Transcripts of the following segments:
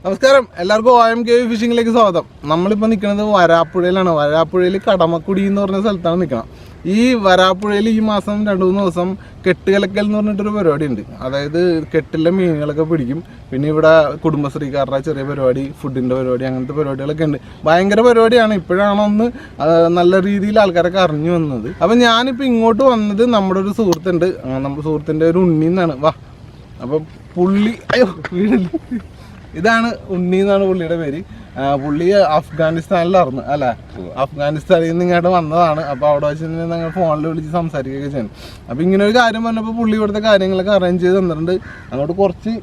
നമസ്കാരം, എല്ലാവർക്കും Omkv ഫിഷിംഗിലേക്ക് സ്വാഗതം. നമ്മളിപ്പോൾ നിൽക്കുന്നത് വരാപ്പുഴയിലാണ്. വരാപ്പുഴയിൽ കടമക്കുടി എന്ന് പറഞ്ഞ സ്ഥലത്താണ് നിൽക്കണം. ഈ വരാപ്പുഴയിൽ ഈ മാസം 2-3 ദിവസം കെട്ടുകലക്കൽ എന്ന് പറഞ്ഞിട്ടൊരു പരിപാടി ഉണ്ട്. അതായത് കെട്ടിലെ മീനുകളൊക്കെ പിടിക്കും. പിന്നെ ഇവിടെ കുടുംബശ്രീക്കാരുടെ ചെറിയ പരിപാടി, ഫുഡിൻ്റെ പരിപാടി, അങ്ങനത്തെ പരിപാടികളൊക്കെ ഉണ്ട്. ഭയങ്കര പരിപാടിയാണ്. ഇപ്പോഴാണ് ഒന്ന് നല്ല രീതിയിൽ ആൾക്കാരൊക്കെ അറിഞ്ഞു വന്നത്. അപ്പം ഞാനിപ്പോൾ ഇങ്ങോട്ട് വന്നത് നമ്മുടെ ഒരു സുഹൃത്തുണ്ട്. നമ്മുടെ സുഹൃത്തിൻ്റെ ഒരു ഉണ്ണി എന്നാണ്. വാ. അപ്പം പുള്ളി വീടല്ലേ, ഇതാണ് ഉണ്ണി എന്നാണ് പുള്ളിയുടെ പേര്. പുള്ളി അഫ്ഗാനിസ്ഥാനിലായിരുന്നു അല്ലേ, അഫ്ഗാനിസ്ഥാനിൽ നിന്ന് ഇങ്ങോട്ട് വന്നതാണ്. അപ്പോൾ അവിടെ വെച്ച് ഞങ്ങൾ ഫോണിൽ വിളിച്ച് സംസാരിക്കുകയൊക്കെ ചെയ്യണം. അപ്പോൾ ഇങ്ങനെ ഒരു കാര്യം പറഞ്ഞപ്പോൾ പുള്ളി ഇവിടുത്തെ കാര്യങ്ങളൊക്കെ അറേഞ്ച് ചെയ്ത് തന്നിട്ടുണ്ട്. അങ്ങോട്ട്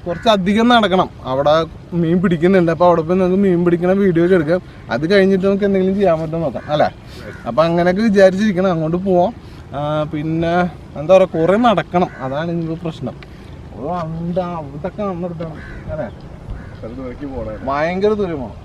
കുറച്ച് അധികം നടക്കണം. അവിടെ മീൻ പിടിക്കുന്നുണ്ട്. അപ്പോൾ അവിടെ പോയി നമുക്ക് മീൻ പിടിക്കുന്ന വീഡിയോ ഒക്കെ എടുക്കാം. അത് കഴിഞ്ഞിട്ട് നമുക്ക് എന്തെങ്കിലും ചെയ്യാൻ പറ്റുമോ നോക്കാം അല്ലേ. അപ്പോൾ അങ്ങനെയൊക്കെ വിചാരിച്ചിരിക്കണം. അങ്ങോട്ട് പോവാം. പിന്നെ എന്താ പറയുക, കുറേ നടക്കണം. അതാണ് ഇനിയിപ്പോൾ പ്രശ്നം. അവിടൊക്കെ നടത്തണം അല്ലേ, ഭയങ്കര ദൂരമാണ്.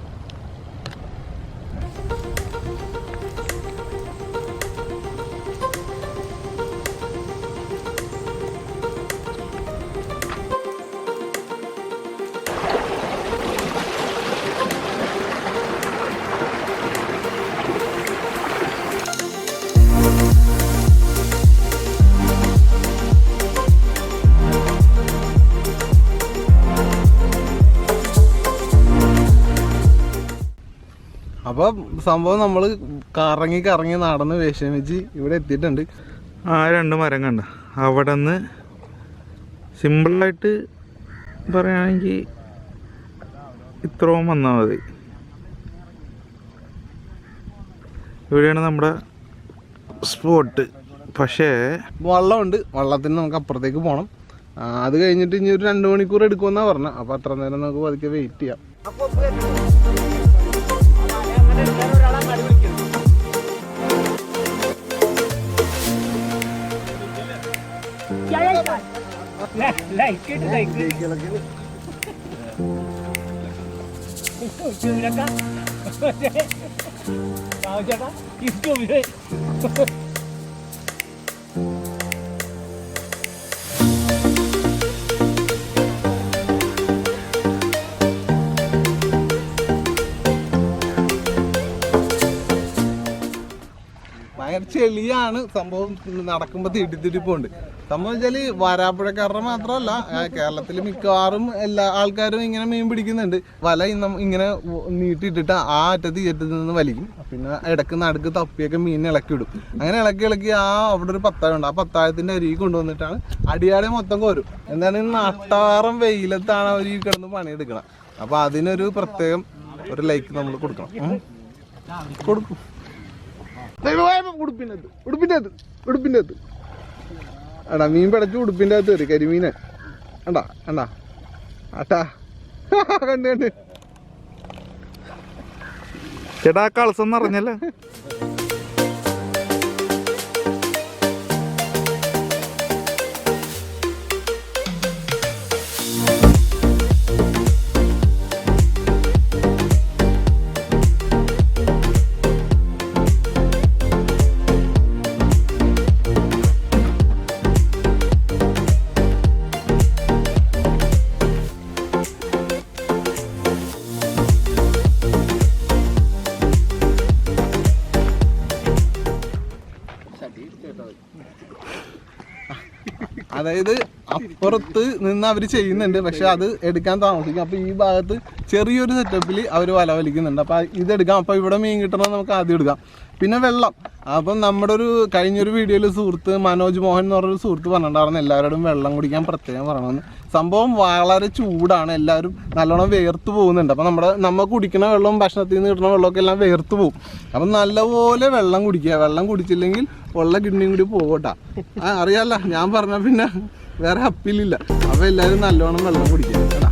അപ്പോൾ സംഭവം നമ്മൾ കറങ്ങി നടന്ന് വിഷമിച്ച് ഇവിടെ എത്തിയിട്ടുണ്ട്. ആ 2 മരം കണ്ട അവിടെ നിന്ന് സിമ്പിളായിട്ട് പറയുകയാണെങ്കിൽ ഇത്രയും വന്നാൽ മതി. ഇവിടെയാണ് നമ്മുടെ സ്പോട്ട്. പക്ഷേ വള്ളമുണ്ട്. വള്ളത്തിന് നമുക്ക് അപ്പുറത്തേക്ക് പോകണം. അത് കഴിഞ്ഞിട്ട് ഇനി ഒരു 2 മണിക്കൂർ എടുക്കുമെന്നാണ് പറഞ്ഞത്. അപ്പോൾ അത്ര നേരം നമുക്ക് പതുക്കെ വെയിറ്റ് ചെയ്യാം. ഭയങ്കര ചെളിയാണ് സംഭവം. നടക്കുമ്പോൾ തിടിത്തിടിപ്പുണ്ട്. സംഭവം വെച്ചാൽ വരാപ്പുഴക്കാരുടെ മാത്രമല്ല, കേരളത്തിൽ മിക്കവാറും എല്ലാ ആൾക്കാരും ഇങ്ങനെ മീൻ പിടിക്കുന്നുണ്ട്. വല ഇങ്ങനെ നീട്ടിയിട്ടിട്ട് ആ അറ്റത്ത് ഈ അറ്റത്ത് നിന്ന് വലിക്കും. പിന്നെ ഇടക്ക് നടുക്ക് തപ്പിയൊക്കെ മീൻ ഇളക്കി വിടും. അങ്ങനെ ഇളക്കി അവിടെ ഒരു പത്തായമുണ്ട്. ആ പത്തായത്തിൻ്റെ അരികെ കൊണ്ടുവന്നിട്ടാണ് അടിയാടെ മൊത്തം കോരും. എന്താണ് നട്ടാറം വെയിലത്താണ് അവർ ഈ കിടന്ന് പണിയെടുക്കണം. അപ്പോൾ അതിനൊരു പ്രത്യേകം ഒരു ലൈക്ക് നമ്മൾ കൊടുക്കണം. കൊടുക്കും. ഉടുപ്പിൻ്റെ അകത്ത് എടാ മീൻ പടച്ച് ഉടുപ്പിൻ്റെ അകത്ത് കയറി കരിമീനെ കണ്ടാ ആട്ടാ കണ്ട് ചേട്ടാ കളസം അറിഞ്ഞല്ലേ. അതായത് അപ്പുറത്ത് നിന്ന് അവർ ചെയ്യുന്നുണ്ട്, പക്ഷെ അത് എടുക്കാൻ താമസിക്കും. അപ്പോൾ ഈ ഭാഗത്ത് ചെറിയൊരു സെറ്റപ്പിൽ അവർ വല വലിക്കുന്നുണ്ട്. അപ്പോൾ ഇതെടുക്കാം. അപ്പോൾ ഇവിടെ മീൻ കിട്ടണമെന്ന് നമുക്ക് ആദ്യം എടുക്കാം. പിന്നെ വെള്ളം. അപ്പം നമ്മുടെ കഴിഞ്ഞൊരു വീഡിയോയിൽ സുഹൃത്ത് മനോജ് മോഹൻ എന്ന് പറഞ്ഞൊരു സുഹൃത്ത് പറഞ്ഞിട്ടുണ്ടായിരുന്നു എല്ലാവരോടും വെള്ളം കുടിക്കാൻ പ്രത്യേകം പറയണമെന്ന്. സംഭവം വളരെ ചൂടാണ്. എല്ലാവരും നല്ലോണം വേർത്ത് പോകുന്നുണ്ട്. അപ്പം നമ്മൾ കുടിക്കുന്ന വെള്ളവും ഭക്ഷണത്തിൽ നിന്ന് കിട്ടുന്ന വെള്ളമൊക്കെ എല്ലാം വേർത്ത് പോകും. അപ്പം നല്ലപോലെ വെള്ളം കുടിക്കുക. വെള്ളം കുടിച്ചില്ലെങ്കിൽ ഉള്ള കിഡ്നിയും കൂടി പോകട്ടാ. അറിയാമല്ല, ഞാൻ പറഞ്ഞാൽ പിന്നെ വേറെ അപ്പീലില്ല. അപ്പോൾ എല്ലാവരും നല്ലോണം വെള്ളം കുടിക്കുക കേട്ടാ.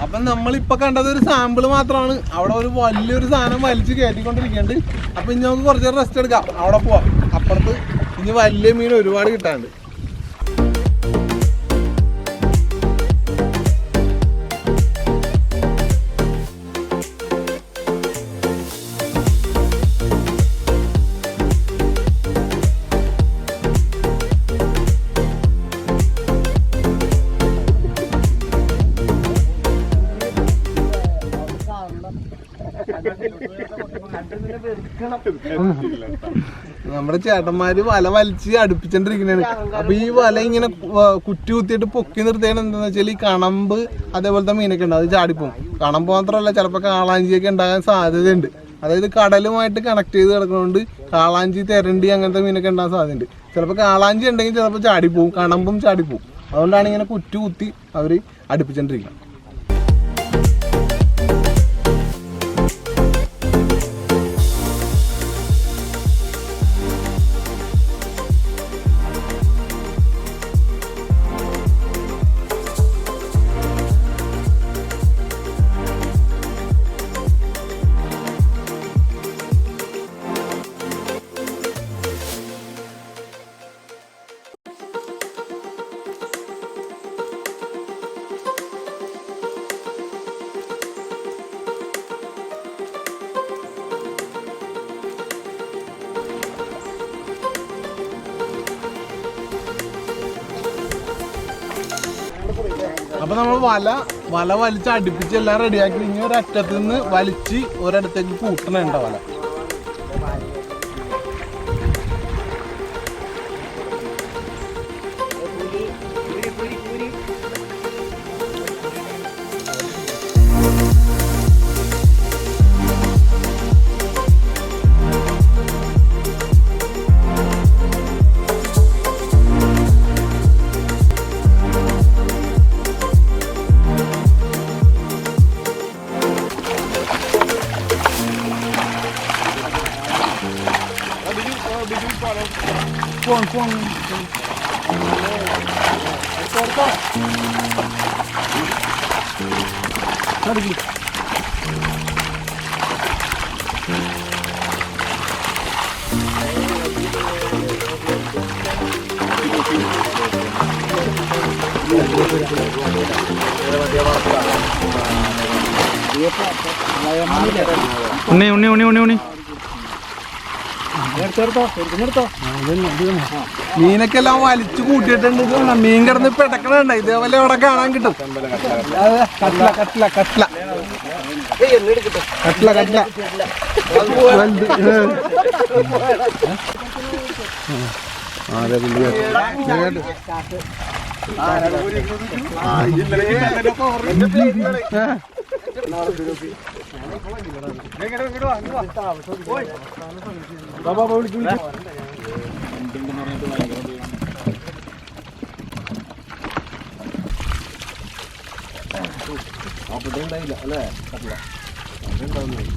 അപ്പൊ നമ്മളിപ്പൊ കണ്ടത് ഒരു സാമ്പിള് മാത്രമാണ്. അവിടെ ഒരു വലിയൊരു സാധനം വലിച്ച് കയറ്റിക്കൊണ്ടിരിക്കുന്നുണ്ട്. അപ്പൊ ഇനി നമുക്ക് കുറച്ച് റെസ്റ്റ് എടുക്കാം, അവിടെ പോവാം. അപ്പുറത്ത് ഇനി വലിയ മീൻ ഒരുപാട് കിട്ടാനുണ്ട്. നമ്മുടെ ചേട്ടന്മാര് വല വലിച്ച് അടുപ്പിച്ചോണ്ടിരിക്കണാണ്. അപ്പൊ ഈ വല ഇങ്ങനെ കുറ്റി കുത്തിയിട്ട് പൊക്കി നിർത്തിയാണ് എന്താന്ന് വെച്ചാൽ ഈ കണമ്പ് അതേപോലത്തെ മീനൊക്കെ ഉണ്ട്, അത് ചാടിപ്പോവും. കണമ്പ് മാത്രമല്ല, ചിലപ്പോൾ കാളാഞ്ചിയൊക്കെ ഉണ്ടാകാൻ സാധ്യതയുണ്ട്. അതായത് കടലുമായിട്ട് കണക്ട് ചെയ്ത് കിടക്കുന്നതുകൊണ്ട് കാളാഞ്ചി, തെരണ്ടി അങ്ങനത്തെ മീനൊക്കെ ഉണ്ടാകാൻ സാധ്യതയുണ്ട്. ചിലപ്പോൾ കാളാഞ്ചി ഉണ്ടെങ്കിൽ ചിലപ്പോൾ ചാടിപ്പോവും, കണമ്പും ചാടിപ്പോവും. അതുകൊണ്ടാണ് ഇങ്ങനെ കുറ്റി കുത്തി അവർ അടുപ്പിച്ചോണ്ടിരിക്കുന്നത്. അപ്പൊ നമ്മൾ വല വലിച്ച് അടുപ്പിച്ച് എല്ലാം റെഡിയാക്കി ഇനി ഒരറ്റത്ത് നിന്ന് വലിച്ച് ഒരിടത്തേക്ക് കൂട്ടണുണ്ട വല. ഉണ്ണി ഉണ്ണി ഉണ്ണി ഉണ്ണി ഉണ്ണി മീനൊക്കെ എല്ലാം വലിച്ചു കൂട്ടിയിട്ടുണ്ട്. മീൻ കിടന്ന് പെടക്കണുണ്ട്. ഇതേപോലെ ഇവിടെ കാണാൻ കിട്ടും. കട്ട്ല കട്ട്ല കട്ട്ല കട്ട്ല കട്ട്ല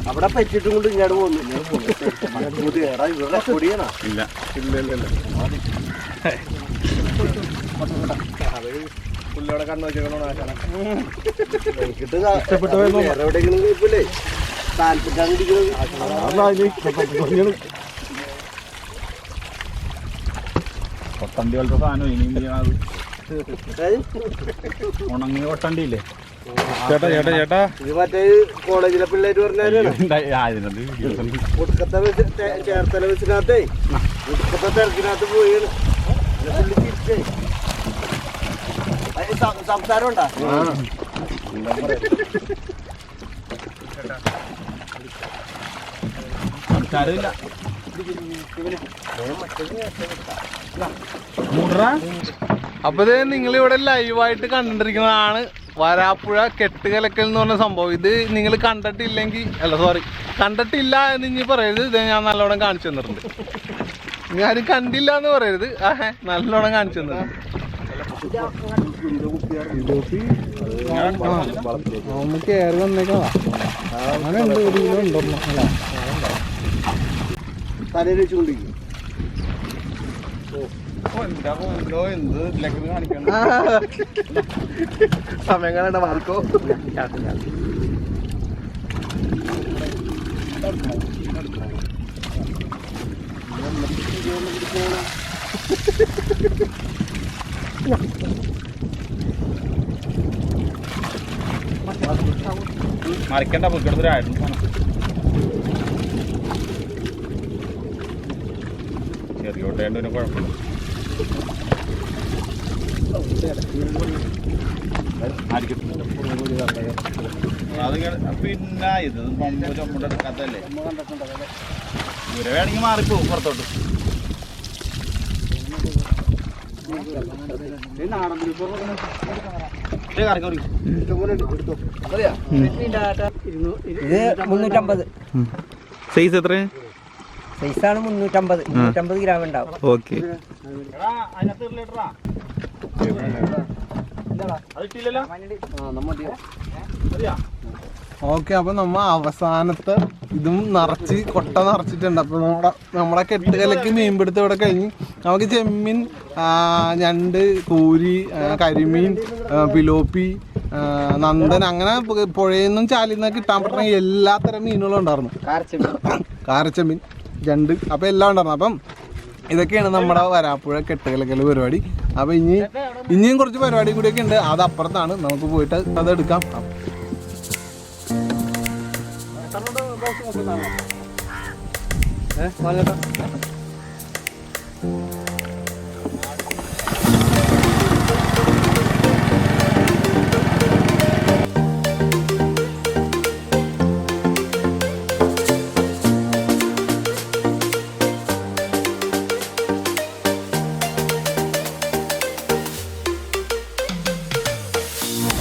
അവിടെ പറ്റിട്ടും കൊണ്ട് ഇങ്ങോട്ട് പോന്നു. പുല്ലോടെ കണ്ണു വെച്ചോളൂ. എവിടെയെങ്കിലും കുഴപ്പമില്ലേ? താല്പര്യം കൊട്ടണ്ടി പോലത്തെ സാധനം ഇനിയും ഉണങ്ങിയ കൊട്ടണ്ടിയില്ലേ ചേട്ടാ ചേട്ടാ ചേട്ടാ, ഇത് മറ്റേ കോളേജിലെ പിള്ളേര് പറഞ്ഞാലും ഒടുക്കത്തെ ചേർത്തല വെച്ചിനകത്തേ ഒടുക്കത്തെ തിരക്കിനകത്ത് പോയി സംസാരം ഉണ്ടാ. സംസാരമില്ല. അപ്പൊ ഇത് നിങ്ങളിവിടെ ലൈവായിട്ട് കണ്ടിരിക്കുന്നതാണ് വരാപ്പുഴ കെട്ടുകലക്കൽ എന്ന് പറഞ്ഞ സംഭവം. ഇത് നിങ്ങൾ കണ്ടിട്ടില്ലെങ്കിൽ കണ്ടിട്ടില്ല എന്ന് ഇനി പറയരുത്. ഇത് ഞാൻ നല്ലോണം കാണിച്ചു തന്നിട്ടുണ്ട്. ഇനി ആരും കണ്ടില്ല എന്ന് പറയരുത്. നല്ലോണം കാണിച്ചു തന്നിട്ടുണ്ട്. കയറി വന്നേക്കാ അങ്ങനെ ഉണ്ട്. ഒരു കിലോ ഉണ്ടോ തലയിൽ വെച്ചുകൊണ്ടിരിക്കും. എന്ത് ഇതിലേക്ക് കാണിക്കണം. സമയം കാണണ്ട മാർക്കോ. മറിക്കണ്ട പൊക്കിടത്തിലായിരുന്നു ചെറിയോട്ടേണ്ട ഒരു കുഴപ്പമില്ല. അത് പിന്നെ ഇത് പമ്പ് ചമ്മൂടെ എടുക്കാത്തല്ലേ. ഇവരെ വേണമെങ്കിൽ മാറിപ്പോവും പുറത്തോട്ട്. ഇത് 350. സൈസ് എത്ര? സൈസാണ് 350 ഗ്രാം ഉണ്ടാവും. ഓക്കെ. ഓക്കെ, അപ്പൊ നമ്മ അവസാനത്തെ ഇതും നിറച്ച് കൊട്ട നിറച്ചിട്ടുണ്ട്. അപ്പൊ നമ്മുടെ കെട്ടുകലക്ക് മീൻപിടുത്തം ഇവിടെ കഴിഞ്ഞ് നമുക്ക് ചെമ്മീൻ, ഞണ്ട്, കൂരി, കരിമീൻ, പിലോപ്പി, നന്ദൻ, അങ്ങനെ പുഴയിൽ നിന്നും ചാലിൽ നിന്നൊക്കെ കിട്ടാൻ പറ്റുന്ന എല്ലാത്തരം മീനുകളും ഉണ്ടായിരുന്നു. കാരച്ചെമ്മീൻ, ജണ്ട്, അപ്പം എല്ലാം ഉണ്ടായിരുന്നു. അപ്പം ഇതൊക്കെയാണ് നമ്മുടെ വരാപ്പുഴ കെട്ടുകലക്കൽ പരിപാടി. അപ്പം ഇനിയും കുറച്ച് പരിപാടി കൂടിയൊക്കെ ഉണ്ട്. അത് അപ്പുറത്താണ്, നമുക്ക് പോയിട്ട് അതെടുക്കാം.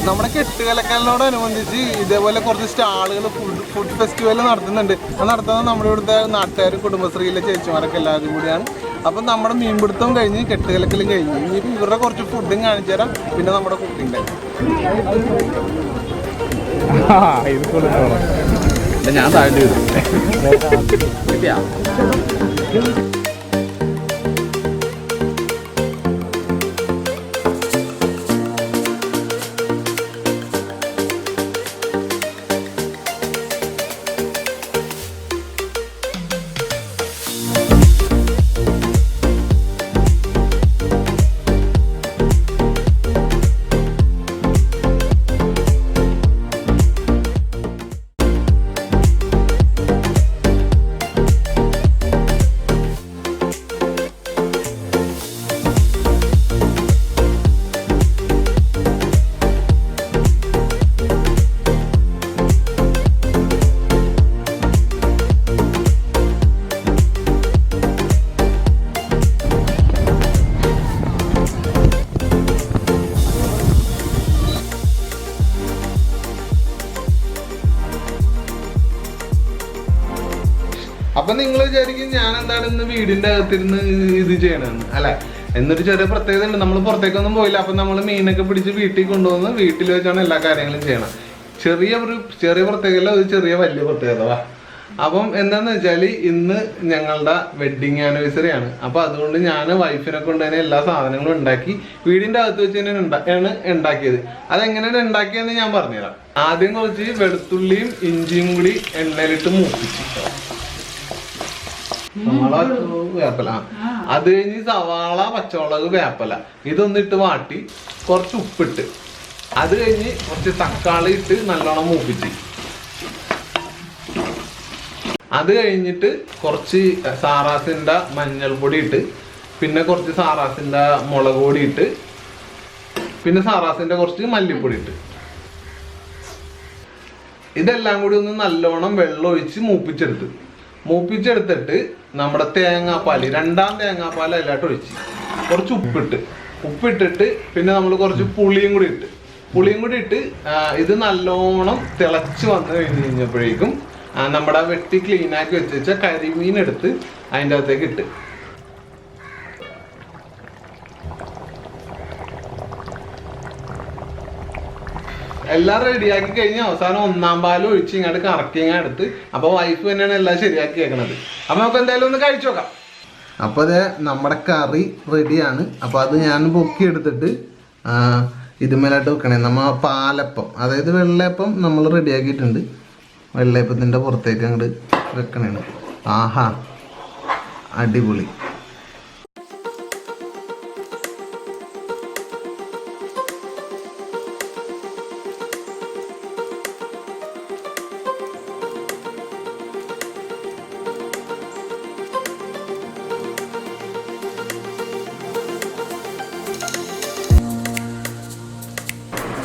നമ്മുടെ കെട്ടുകലക്കലിനോടനുബന്ധിച്ച് ഇതേപോലെ കുറച്ച് സ്റ്റാളുകൾ, ഫുഡ് ഫെസ്റ്റിവൽ നടത്തുന്നുണ്ട്. അത് നടത്തുന്നത് നമ്മുടെ ഇവിടുത്തെ നാട്ടുകാരും കുടുംബശ്രീയിലെ ചേച്ചിമാരൊക്കെ എല്ലാവരും കൂടിയാണ്. അപ്പം നമ്മുടെ മീൻപിടുത്തവും കഴിഞ്ഞ് കെട്ടുകലക്കലും കഴിഞ്ഞ് ഇനിയിപ്പോൾ ഇവരുടെ കുറച്ച് ഫുഡും കാണിച്ചു തരാം. പിന്നെ നമ്മുടെ കുക്കിംഗ് ഞാൻ താഴെ അപ്പൊ നിങ്ങൾ വിചാരിക്കും ഞാൻ എന്താണ് ഇന്ന് വീടിന്റെ അകത്തിരുന്ന് ഇത് ചെയ്യണമെന്ന്. അല്ല, എന്നൊരു ചെറിയ പ്രത്യേകത ഉണ്ട്. നമ്മൾ പുറത്തേക്കൊന്നും പോയില്ല. അപ്പൊ നമ്മൾ മീനൊക്കെ പിടിച്ച് വീട്ടിൽ കൊണ്ടുവന്ന് വീട്ടിൽ വെച്ചാണ് എല്ലാ കാര്യങ്ങളും ചെയ്യണം. ചെറിയ പ്രത്യേകത, ഒരു വലിയ പ്രത്യേകത. അപ്പം എന്താന്ന് വെച്ചാൽ ഇന്ന് ഞങ്ങളുടെ വെഡിങ് ആനിവേഴ്സറി ആണ്. അപ്പൊ അതുകൊണ്ട് ഞാൻ വൈഫിനെ കൊണ്ട് തന്നെ എല്ലാ സാധനങ്ങളും ഉണ്ടാക്കി വീടിന്റെ അകത്ത് വെച്ച് തന്നെയാണ് ഉണ്ടാക്കിയത്. അതെങ്ങനെയാണ് ഉണ്ടാക്കിയെന്ന് ഞാൻ പറഞ്ഞുതരാം. ആദ്യം കുറച്ച് വെളുത്തുള്ളിയും ഇഞ്ചിയും കൂടി എണ്ണയിലിട്ട് മൂപ്പിച്ചു. വേപ്പല, അത് കഴിഞ്ഞ് സവാള, പച്ചമുളക്, വേപ്പല ഇതൊന്നിട്ട് വാട്ടി കുറച്ച് ഉപ്പിട്ട്, അത് കഴിഞ്ഞ് കുറച്ച് തക്കാളി ഇട്ട് നല്ലോണം മൂപ്പിച്ച്, അത് കഴിഞ്ഞിട്ട് കുറച്ച് സാറാസിന്റെ മഞ്ഞൾപ്പൊടി ഇട്ട്, പിന്നെ കുറച്ച് സാറാസിന്റെ മുളക് പൊടി ഇട്ട്, പിന്നെ സാറാസിന്റെ കുറച്ച് മല്ലിപ്പൊടി ഇട്ട്, ഇതെല്ലാം കൂടി ഒന്ന് നല്ലോണം വെള്ളം ഒഴിച്ച് മൂപ്പിച്ചെടുത്തിട്ട് നമ്മുടെ തേങ്ങാപ്പാല്, രണ്ടാം തേങ്ങാപ്പാൽ അതിലായിട്ട് ഒഴിച്ച് കുറച്ച് ഉപ്പിട്ടിട്ട് പിന്നെ നമ്മൾ കുറച്ച് പുളിയും കൂടി ഇട്ട് ഇത് നല്ലോണം തിളച്ച് വന്നു കഴിഞ്ഞപ്പോഴേക്കും നമ്മുടെ വെട്ടി ക്ലീനാക്കി വെച്ച കരിമീൻ എടുത്ത് അതിൻ്റെ അകത്തേക്ക് ഇട്ട് എല്ലാം റെഡിയാക്കി കഴിഞ്ഞ് അവസാനം ഒന്നാം പാലും ഒഴിച്ച് ഇങ്ങോട്ട് കറക്കി എടുത്ത്. അപ്പൊ വൈഫ് തന്നെയാണ് എല്ലാം ശരിയാക്കി വെക്കണത്. അപ്പൊ നമുക്ക് എന്തായാലും ഒന്ന് കഴിച്ചു നോക്കാം. അപ്പോൾ അത് നമ്മുടെ കറി റെഡിയാണ്. അപ്പോൾ അത് ഞാൻ പൊക്കി എടുത്തിട്ട് ഇതുമേലായിട്ട് വെക്കണേ. നമ്മൾ പാലപ്പം, അതായത് വെള്ളയപ്പം നമ്മൾ റെഡിയാക്കിയിട്ടുണ്ട്. വെള്ളയപ്പത്തിൻ്റെ പുറത്തേക്ക് അങ്ങോട്ട് വെക്കണേണ്. ആഹാ, അടിപൊളി.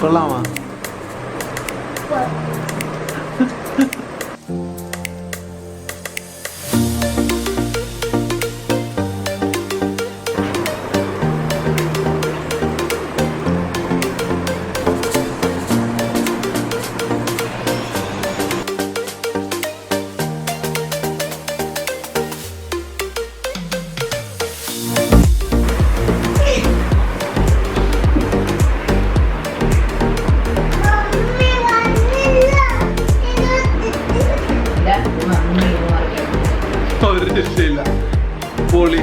കൊള്ളാമാ? ഒരു രക്ഷയില്ല, പൊളി.